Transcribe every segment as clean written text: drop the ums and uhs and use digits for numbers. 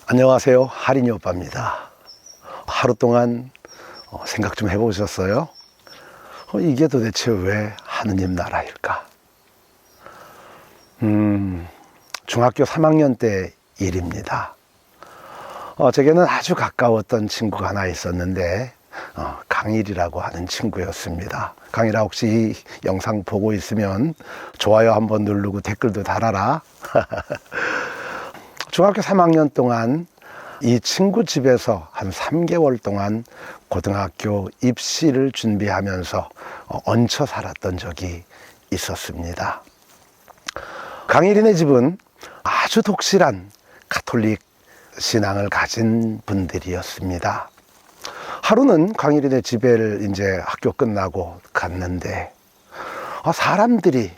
안녕하세요. 할인이 오빠입니다. 하루 동안 생각 좀 해보셨어요? 이게 도대체 왜 하느님 나라일까? 중학교 3학년 때 일입니다. 제게는 아주 가까웠던 친구가 하나 있었는데 강일이라고 하는 친구였습니다. 강일아, 혹시 이 영상 보고 있으면 좋아요 한번 누르고 댓글도 달아라. 중학교 3학년 동안 이 친구 집에서 한 3개월 동안 고등학교 입시를 준비하면서 얹혀 살았던 적이 있었습니다. 강일이네 집은 아주 독실한 가톨릭 신앙을 가진 분들이었습니다. 하루는 강일이네 집에 이제 학교 끝나고 갔는데 사람들이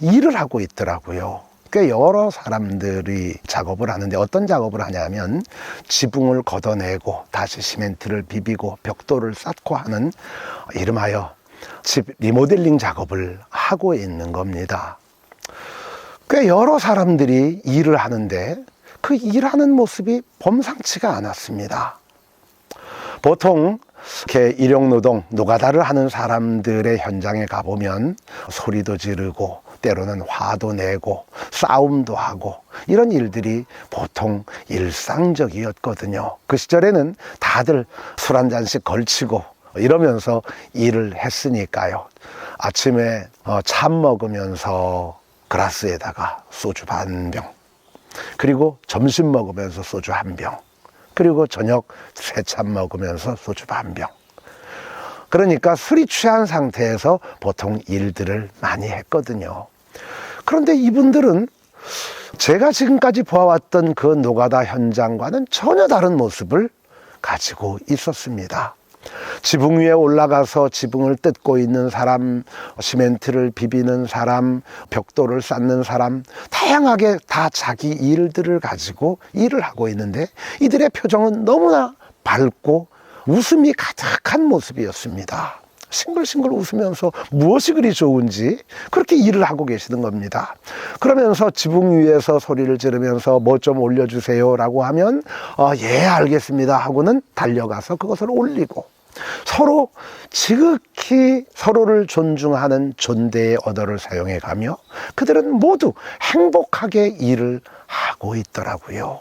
일을 하고 있더라고요. 꽤 여러 사람들이 작업을 하는데 어떤 작업을 하냐면 지붕을 걷어내고 다시 시멘트를 비비고 벽돌을 쌓고 하는 이름하여 집 리모델링 작업을 하고 있는 겁니다. 꽤 여러 사람들이 일을 하는데 그 일하는 모습이 범상치가 않았습니다. 보통 이렇게 일용노동, 노가다를 하는 사람들의 현장에 가보면 소리도 지르고 때로는 화도 내고 싸움도 하고 이런 일들이 보통 일상적이었거든요. 그 시절에는 다들 술 한 잔씩 걸치고 이러면서 일을 했으니까요. 아침에 참 먹으면서 그라스에다가 소주 반 병, 그리고 점심 먹으면서 소주 한 병, 그리고 저녁 새참 먹으면서 소주 반 병. 그러니까 술이 취한 상태에서 보통 일들을 많이 했거든요. 그런데 이분들은 제가 지금까지 보아왔던 그 노가다 현장과는 전혀 다른 모습을 가지고 있었습니다. 지붕 위에 올라가서 지붕을 뜯고 있는 사람, 시멘트를 비비는 사람, 벽돌을 쌓는 사람, 다양하게 다 자기 일들을 가지고 일을 하고 있는데 이들의 표정은 너무나 밝고 웃음이 가득한 모습이었습니다. 싱글싱글 웃으면서 무엇이 그리 좋은지 그렇게 일을 하고 계시는 겁니다. 그러면서 지붕 위에서 소리를 지르면서 뭐 좀 올려주세요 라고 하면 예 알겠습니다 하고는 달려가서 그것을 올리고 서로 지극히 서로를 존중하는 존대의 언어를 사용해 가며 그들은 모두 행복하게 일을 하고 있더라고요.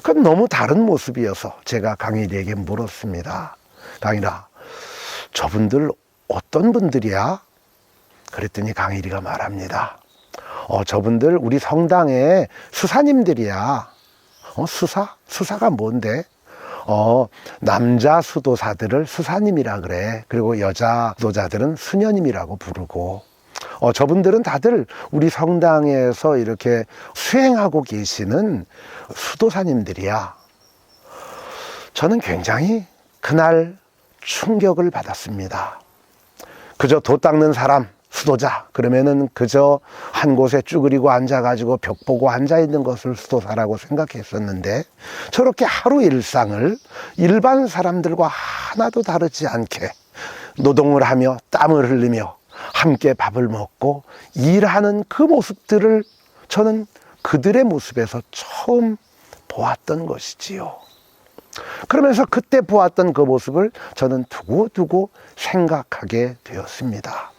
그건 너무 다른 모습이어서 제가 강일이에게 물었습니다. 강일아, 저분들 어떤 분들이야? 그랬더니 강일이가 말합니다. 저분들 우리 성당의 수사님들이야. 수사? 수사가 뭔데? 남자 수도사들을 수사님이라 그래. 그리고 여자 수도자들은 수녀님이라고 부르고 저분들은 다들 우리 성당에서 이렇게 수행하고 계시는 수도사님들이야. 저는 굉장히 그날 충격을 받았습니다. 그저 도 닦는 사람, 수도자, 그러면은 그저 한 곳에 쭈그리고 앉아가지고 벽 보고 앉아있는 것을 수도사라고 생각했었는데 저렇게 하루 일상을 일반 사람들과 하나도 다르지 않게 노동을 하며 땀을 흘리며 함께 밥을 먹고 일하는 그 모습들을 저는 그들의 모습에서 처음 보았던 것이지요. 그러면서 그때 보았던 그 모습을 저는 두고두고 생각하게 되었습니다.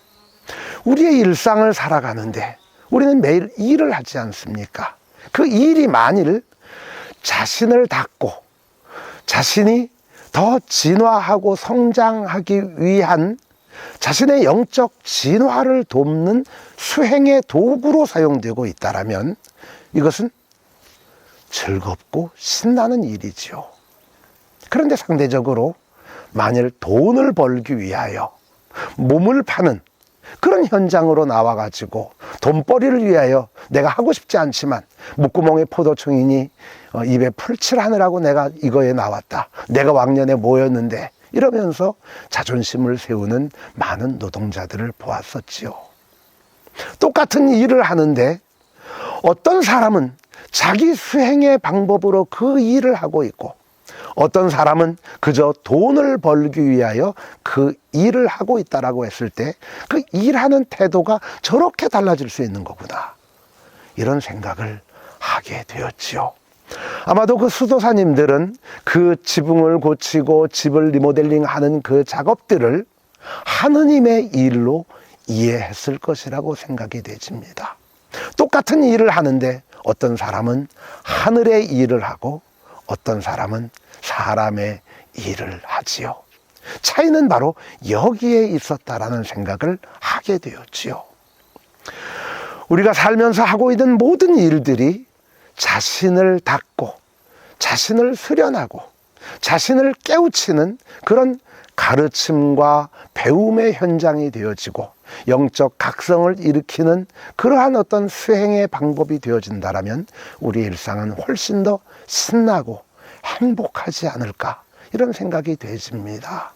우리의 일상을 살아가는데 우리는 매일 일을 하지 않습니까? 그 일이 만일 자신을 닦고 자신이 더 진화하고 성장하기 위한 자신의 영적 진화를 돕는 수행의 도구로 사용되고 있다면 이것은 즐겁고 신나는 일이지요. 그런데 상대적으로 만일 돈을 벌기 위하여 몸을 파는 그런 현장으로 나와가지고 돈벌이를 위하여 내가 하고 싶지 않지만 목구멍에 포도청이니 입에 풀칠하느라고 내가 이거에 나왔다. 내가 왕년에 뭐였는데 이러면서 자존심을 세우는 많은 노동자들을 보았었지요. 똑같은 일을 하는데 어떤 사람은 자기 수행의 방법으로 그 일을 하고 있고 어떤 사람은 그저 돈을 벌기 위하여 그 일을 하고 있다라고 했을 때 그 일하는 태도가 저렇게 달라질 수 있는 거구나, 이런 생각을 하게 되었지요. 아마도 그 수도사님들은 그 지붕을 고치고 집을 리모델링 하는 그 작업들을 하느님의 일로 이해했을 것이라고 생각이 되집니다. 똑같은 일을 하는데 어떤 사람은 하늘의 일을 하고 어떤 사람은 사람의 일을 하지요. 차이는 바로 여기에 있었다라는 생각을 하게 되었지요. 우리가 살면서 하고 있는 모든 일들이 자신을 닦고 자신을 수련하고 자신을 깨우치는 그런 가르침과 배움의 현장이 되어지고 영적 각성을 일으키는 그러한 어떤 수행의 방법이 되어진다면 우리 일상은 훨씬 더 신나고 행복하지 않을까, 이런 생각이 되집니다.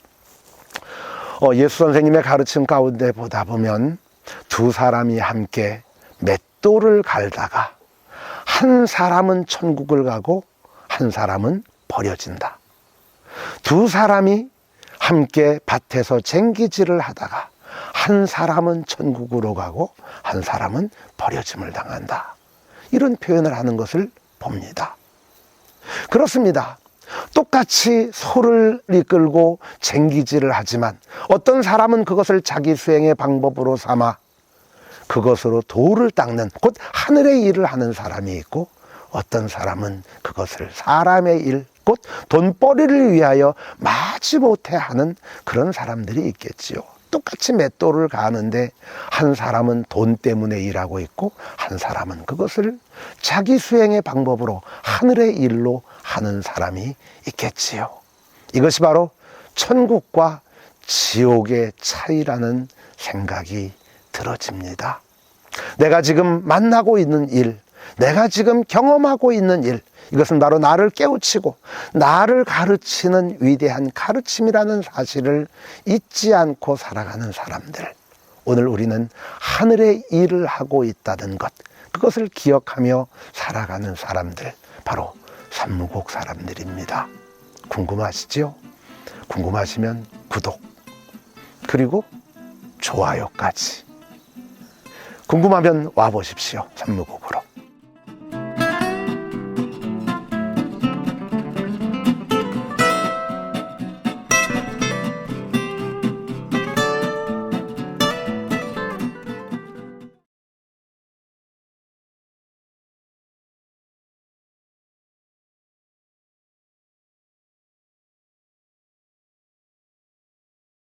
예수 선생님의 가르침 가운데 보다 보면 두 사람이 함께 맷돌을 갈다가 한 사람은 천국을 가고 한 사람은 버려진다. 두 사람이 함께 밭에서 쟁기질을 하다가 한 사람은 천국으로 가고 한 사람은 버려짐을 당한다. 이런 표현을 하는 것을 봅니다. 그렇습니다. 똑같이 소를 이끌고 쟁기질을 하지만 어떤 사람은 그것을 자기 수행의 방법으로 삼아 그것으로 돌을 닦는, 곧 하늘의 일을 하는 사람이 있고, 어떤 사람은 그것을 사람의 일, 곧 돈벌이를 위하여 마지못해 하는 그런 사람들이 있겠지요. 똑같이 맷돌을 가는데 한 사람은 돈 때문에 일하고 있고 한 사람은 그것을 자기 수행의 방법으로 하늘의 일로 하는 사람이 있겠지요. 이것이 바로 천국과 지옥의 차이라는 생각이 들어집니다. 내가 지금 만나고 있는 일, 내가 지금 경험하고 있는 일, 이것은 바로 나를 깨우치고 나를 가르치는 위대한 가르침이라는 사실을 잊지 않고 살아가는 사람들. 오늘 우리는 하늘의 일을 하고 있다는 것, 그것을 기억하며 살아가는 사람들, 바로 산무국 사람들입니다. 궁금하시죠? 궁금하시면 구독, 그리고 좋아요까지. 궁금하면 와보십시오. 산무국으로.